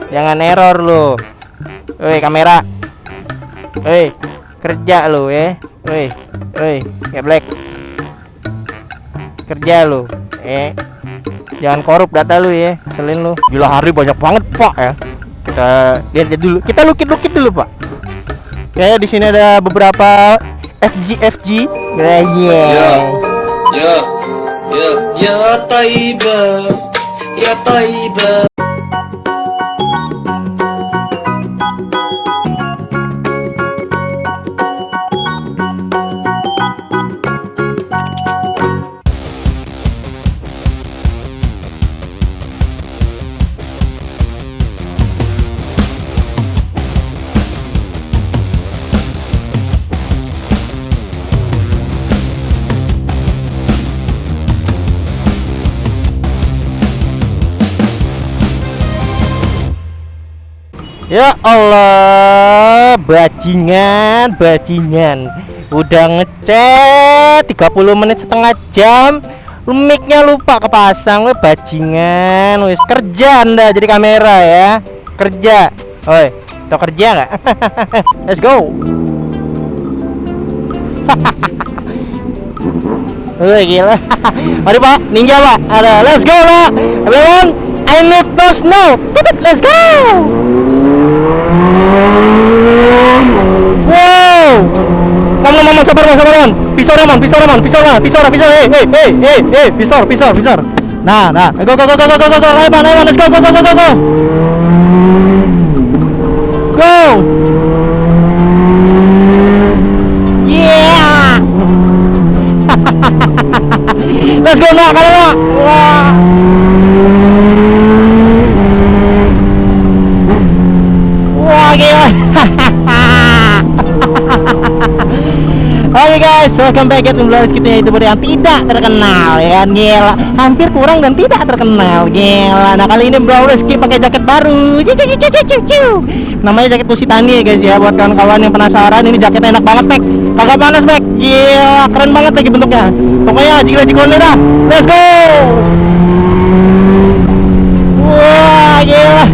Jangan error lu. Woi, kamera. Woi, kerja lu ya. Woi, geblek. Kerja lu. Jangan korup data lu ya. Selin lu. Gila, hari banyak banget, Pak ya. Kita lihat dulu. Kita lukit dulu, Pak. Kayak di sini ada beberapa FG. Ya Taibah, ya Taibah. Ya Allah, bajingan. Udah ngechat 30 menit setengah jam, mic-nya lupa kepasang. We bajingan. Wis kerja Anda jadi kamera ya. Kerja. Oi, tau kerja nggak? Let's go. Wih, gila. Mari Pak, ninja Pak. Ada, let's go lah. Everyone, I need those now. Let's go. Wow. Mama, sabar man. Pisau. Hey, pisau. Nah. Go. Ayo, let's go. Go. Yeah. Let's go nak, kalau nak. Wah. Wah, gila. Oke guys, welcome back at Vlogs kita, YouTuber yang tidak terkenal ya kan, gila. Hampir kurang dan tidak terkenal, gila. Nah, kali ini Bro Rizky pakai jaket baru. Namanya jaket Kusitani ya guys ya. Buat kawan-kawan yang penasaran, ini jaketnya enak banget, Mek. Kagak panas, Mek. Gila, keren banget lagi bentuknya. Pokoknya jigla-jiglone dah. Let's go. Wah, gila.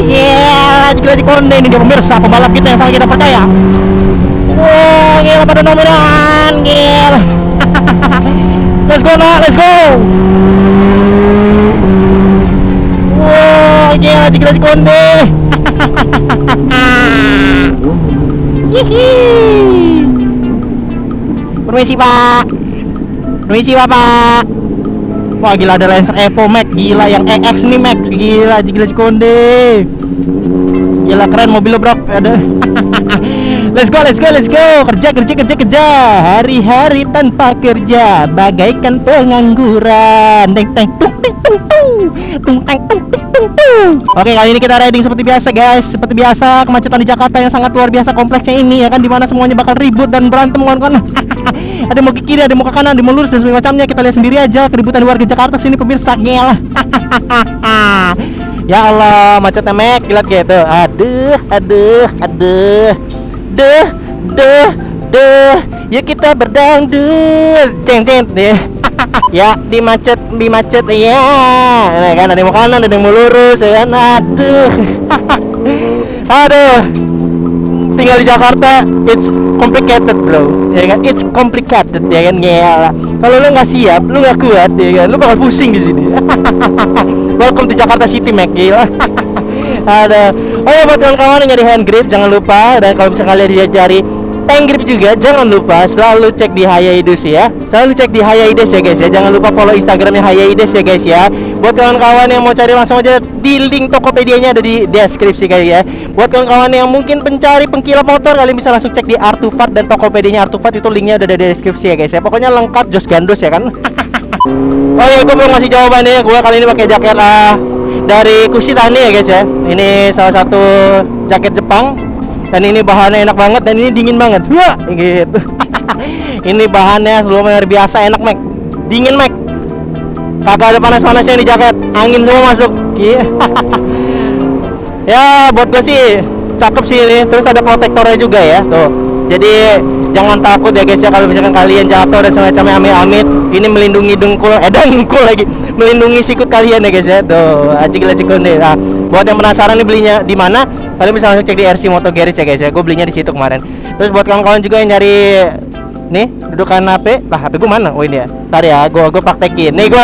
Gila, jigla konde ini dia pemirsa, pembalap kita yang sangat kita percaya. Wah, gila pada nominaan, gila. Let's go nak, let's go. Wah, gila jigla konde. Permisi Pak. Wah, gila ada Lancer Evo Max, gila yang EX nih Max, gila konde. Gila keren mobilnya bro, ada. Let's go. Kerja. Hari-hari tanpa kerja bagaikan pengangguran. Oke, kali ini kita riding seperti biasa guys. Seperti biasa, kemacetan di Jakarta yang sangat luar biasa kompleksnya ini ya kan, dimana semuanya bakal ribut dan berantem kawan-kawan. Ada mau ke kiri, ada mau ke kanan, ada mau lurus dan sebagainya macamnya. Kita lihat sendiri aja keributan warga Jakarta sini pemirsa, gila. Ya Allah, macetnya Mek, gila gitu. Aduh. Yuk kita berdangdut. Ceng deh. Ya, di macet ya. Nah, kan ada yang mau kanan, ada yang mau lurus ya kan. Aduh. Tinggal di Jakarta, it's complicated bro, ya kan? It's complicated, ya kan? Gila. Kalau lu nggak siap, lu nggak kuat, ya kan? Lu bakal pusing di sini. Welcome to Jakarta City, Mac, gila. Ada. Oh ya, buat kawan-kawan yang nyari hand grip, jangan lupa. Dan kalau misalnya kalian cari tank grip juga, jangan lupa selalu cek di Hayaides ya. Selalu cek di Hayaides ya guys ya. Jangan lupa follow Instagramnya Hayaides ya guys ya. Buat kawan-kawan yang mau cari langsung aja di link Tokopedia-nya ada di deskripsi guys ya. Buat kawan-kawan yang mungkin pencari pengkilap motor, kalian bisa langsung cek di Artufat dan Tokopedia-nya Artufat, itu linknya udah ada di deskripsi ya guys ya. Pokoknya lengkap jos gandos ya kan. Oh ya, gue belum ngasih jawabannya. Gue kali ini pakai jaket dari Kusitani ya guys ya. Ini salah satu jaket Jepang. Dan ini bahannya enak banget dan ini dingin banget. Wah, gitu. Ini bahannya luar biasa enak, Mac. Dingin, Mac. Kagak ada panas-panasnya di jaket. Angin semua masuk. Iya. Ya, buat gue sih cakep sih ini. Terus ada protektornya juga ya. Tuh. Jadi jangan takut ya guys ya, kalau misalkan kalian jatuh dan semacamnya amit-amit, ini melindungi dengkul lagi, melindungi sikut kalian ya guys ya. Tuh, acik konde. Nah, buat yang penasaran nih belinya di mana, kalian bisa langsung cek di RC Moto Garage ya guys ya. Gue belinya di situ kemarin. Terus buat kawan-kawan juga yang nyari nih dudukan HP, lah HP gue mana? Oh ini ya. Ntar ya, gue praktekin. Nih gue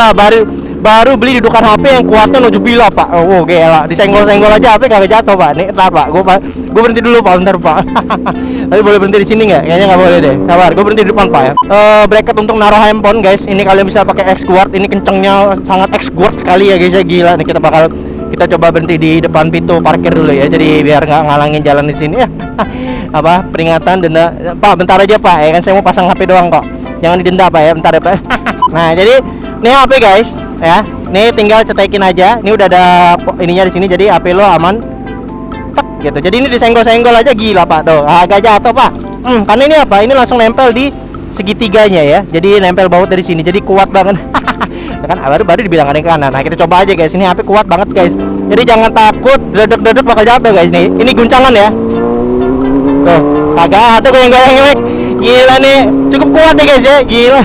baru beli dudukan HP yang kuatnya nujubila pak. Oh gila, disenggol-senggol aja HP kagak jatuh pak. Nih ntar pak, gue berhenti dulu pak, bentar pak. Tapi boleh berhenti di sini nggak? Kayaknya nggak boleh deh. Sabar, gue berhenti di depan pak ya. Bracket untuk naruh handphone guys. Ini kalian bisa pakai X-Guard. Ini kencengnya sangat X-Guard sekali ya guys ya, gila. Nih kita coba berhenti di depan pintu parkir dulu ya. Jadi biar nggak ngalangin jalan di sini ya. Apa peringatan denda pak, bentar aja pak ya kan, saya mau pasang HP doang kok, jangan didenda pak ya, bentar ya pak. Nah jadi ini HP guys ya, nih tinggal cetekin aja, ini udah ada ininya di sini, jadi HP lo aman tek gitu. Jadi ini disenggol-senggol aja, gila pak tuh, agak jatuh pak. Karena ini apa, ini langsung nempel di segitiganya ya, jadi nempel baut dari sini, jadi kuat banget. Kan baru dibilang ada yang kanan. Nah kita coba aja guys, ini HP kuat banget guys, jadi jangan takut dedek bakal jatuh guys. Nih ini guncangan ya, tuh kagak ada goyang-goyang mek, gila nih, cukup kuat ya guys ya, gila.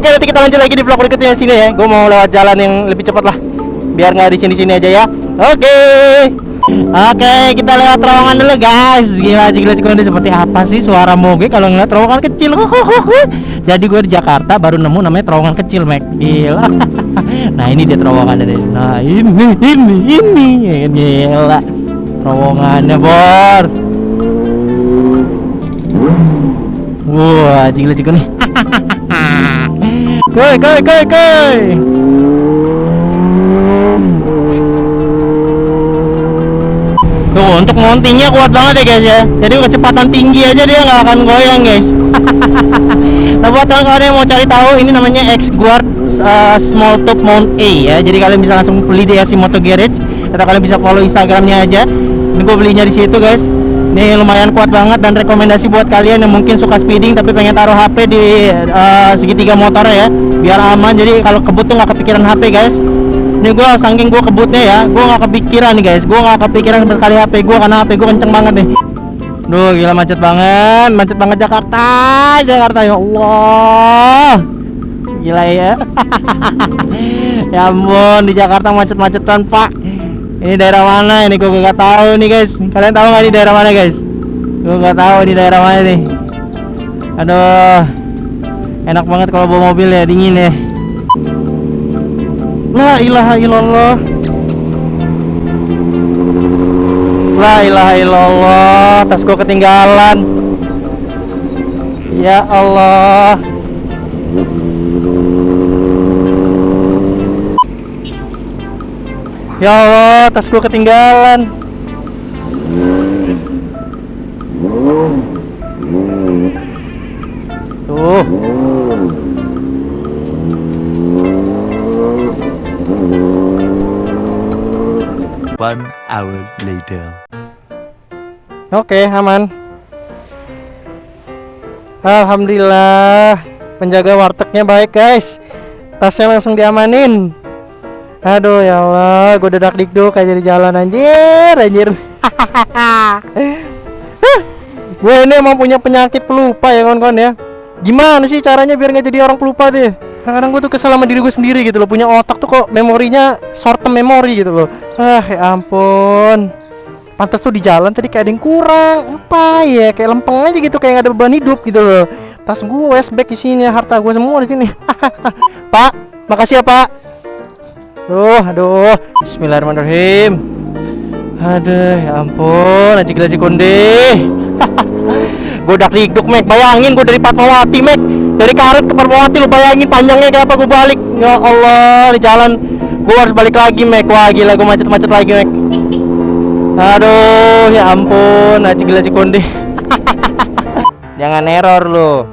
Oke, nanti kita lanjut lagi di vlog berikutnya sini ya. Gue mau lewat jalan yang lebih cepat lah, biar nggak di sini aja ya. Oke, kita lewat terowongan dulu guys. Gila sekondi, seperti apa sih suara moge kalau ngeliat terowongan kecil. Jadi gue di Jakarta baru nemu namanya terowongan kecil mek, gila. Nah ini dia terowongannya deh. Nah ini gila terowongannya bor. Wah gila nih. Koi. Tuh untuk mountingnya kuat banget ya guys ya. Jadi kecepatan tinggi aja dia nggak akan goyang guys. Nah buat kawan-kawan yang mau cari tahu, ini namanya X-Guard Small Top Mount A ya. Jadi kalian bisa langsung beli di RC Moto Garage, atau kalian bisa follow Instagramnya aja. Ini gue belinya di situ guys. Ini lumayan kuat banget, dan rekomendasi buat kalian yang mungkin suka speeding tapi pengen taruh HP di segitiga motor ya, biar aman. Jadi kalau kebut tuh nggak kepikiran HP guys. Ini gue saking gue kebutnya ya, gue nggak kepikiran nih guys, gue nggak kepikiran sama sekali HP gue, karena HP gue kenceng banget nih. Duh gila, macet banget Jakarta ya Allah, gila ya. Ya ampun, di Jakarta macet-macetan pak. Ini daerah mana ini, gue gak tahu nih guys. Kalian tahu nggak di daerah mana guys? Gue gak tahu di daerah mana nih. Aduh, enak banget kalau bawa mobil ya, dingin ya. La ilaha illallah, la ilaha illallah, tas gue ketinggalan. Ya Allah. Ya Allah, tas gue ketinggalan. Tuh. One hour later. Oke, aman. Alhamdulillah, penjaga wartegnya baik guys. Tasnya langsung diamanin. Aduh ya Allah, gue dedak dikduk kayak di jalan anjir. Gue ini emang punya penyakit pelupa ya kawan-kawan ya. Gimana sih caranya biar nggak jadi orang pelupa deh? Kadang gue tuh kesel sama diri gue sendiri gitu loh, punya otak tuh kok memorinya short term memory gitu loh. Ya ampun. Pantas tuh di jalan tadi kayak ada yang kurang. Apa ya? Kayak lempeng aja gitu, kayak gak ada beban hidup gitu loh. Tas gue westback isinya, harta gue semua di sini. Pak, makasih ya Pak. Aduh. Bismillahirrahmanirrahim. Aduh, ya ampun, gila konde. Gue udah dikduk mek, bayangin gue dari Fatmawati mek, dari Karet ke Fatmawati, lu bayangin panjangnya kayak apa gue balik. Ya Allah, di jalan gue harus balik lagi mek. Wah gila, gue macet lagi mek. Aduh, ya ampun, gila konde. Jangan error lu.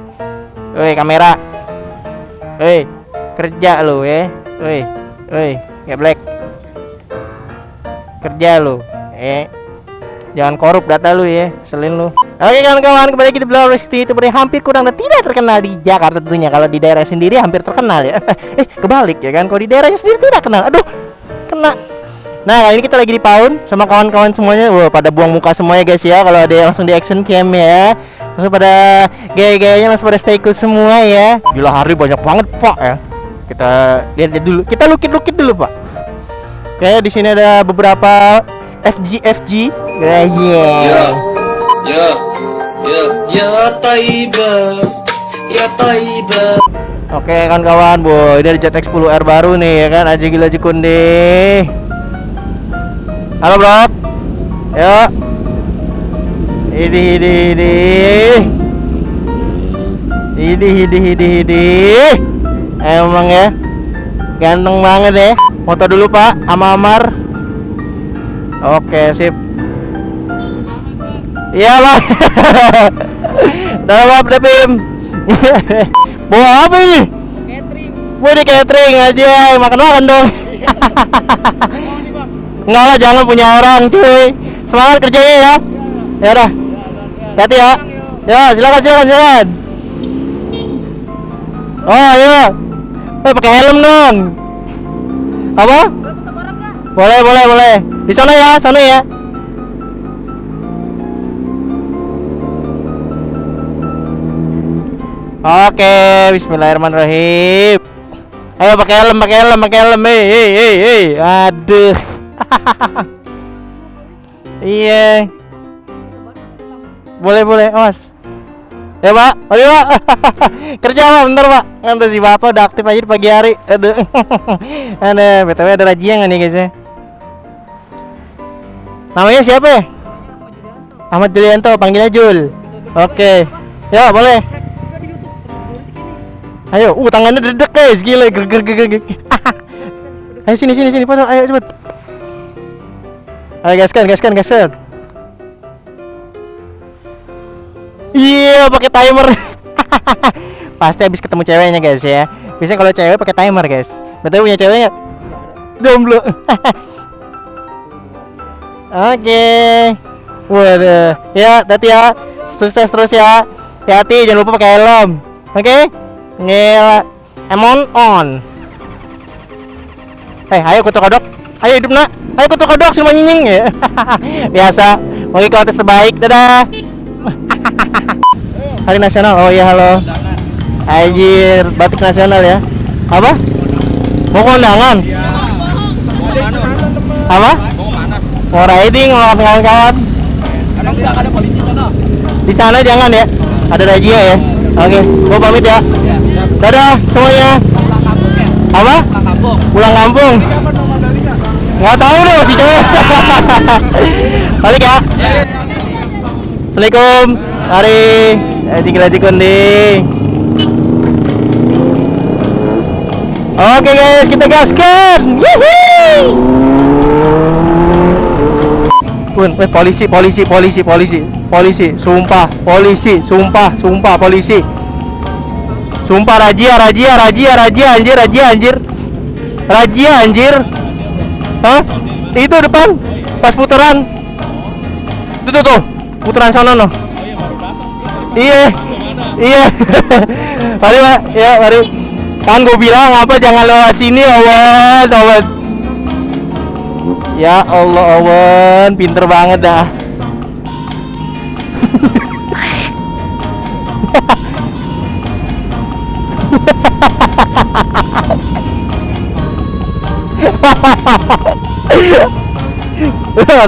Woi kamera, woi kerja lu ya, woi ngeblek, kerja lu, jangan korup data lu ya, selin lu. Oke kawan-kawan, kembali lagi di Blog Resti, itu hampir kurang dan tidak terkenal di Jakarta tentunya. Kalau di daerah sendiri hampir terkenal ya. Kebalik ya kan, kalau di daerahnya sendiri tidak kenal. Aduh, kena. Nah kali ini kita lagi di Paun sama kawan-kawan semuanya. Wah pada buang muka semuanya guys ya, kalau ada yang langsung di action cam ya. Langsung pada gaya-gayanya langsung pada stay cool semua ya. Gila hari banyak banget Pak ya. Kita lihat dulu. Kita lukit-lukit dulu Pak. Kayaknya di sini ada beberapa FG. Ya, ya Taiba, ya Taiba. Oke kan kawan, boy, ini ada Jet X10R baru nih ya kan, aja gila Jikunde. Halo bro. Yuk. Ini. Emang ya, ganteng banget ya. Foto dulu Pak, sama Amar. Oke sip. Iya Pak. Dah maaf deh Pim. Bawa apa ini? Catering. Wah di catering aja, makan dong. Enggak lah, jangan punya orang cuy. Semangat kerjanya ya. Ya udah. Hati ya. Ya silakan. Oh ayo. Pakai helm dong. Apa? Boleh. Di sana ya. Oke, bismillahirrahmanirrahim. Ayo pakai helm. Hei. Aduh. Iya. Boleh, Mas. Ya, Pak. Ayo, Pak. Kerja, Pak. Bentar, Pak. Nanti si Bapak udah aktif aja di pagi hari. Aduh. BTW ada razia enggak nih, guys ya? Namanya siapa ya? Ahmad Julianto, panggilnya Jul. Oke. Ya, boleh. Ayo, tangannya dedek guys, gila, ger. Ayo sini, padahal, ayo cepet. Ayo gaskan. Iya, pakai timer. Pasti habis ketemu ceweknya guys ya. Biasanya kalau cewek pakai timer guys. Betul punya ceweknya? Jomblo. Oke. Waduh. Ya, hati ya. Sukses terus ya. Hati, jangan lupa pakai helm. Oke? Ngela, on. Ayo kutu kodok. Ayo hidup nak. Ayo kutu kodok semua nyinying ya. Biasa. Mau kontes terbaik. Dadah. Hari nasional. Oh iya halo. Anjir, batik nasional ya. Apa? Mau kondangan? Apa? Mau riding, mau kawan-kawan. Emang tidak ada polisi sana? Di sana jangan ya. Ada razia ya. Oke, gua pamit ya. Dadah semuanya. Apa? Pulang kampung. Nggak tahu deh masih jauh. Balik ya. Assalamualaikum. Mari. Jikun. Oke guys, kita gaskan. Polisi, sumpah, polisi. Sumpah razia anjir. Hah? Itu depan pas putaran. Tuh. Putaran sana no. Iya. Mari Pak, ya mari. Kan gue bilang apa jangan lewat sini, Owen. Ya Allah, Owen, pinter banget dah.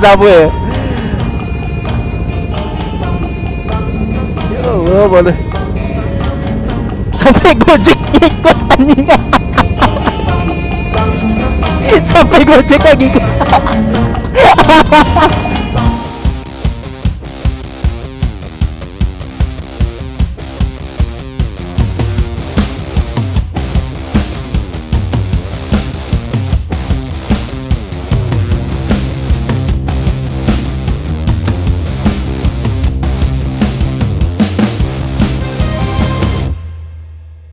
Sabu ya. Ya Allah, boleh. Sampai Gojek ikut anjing. Sampai Gojek lagi ikut.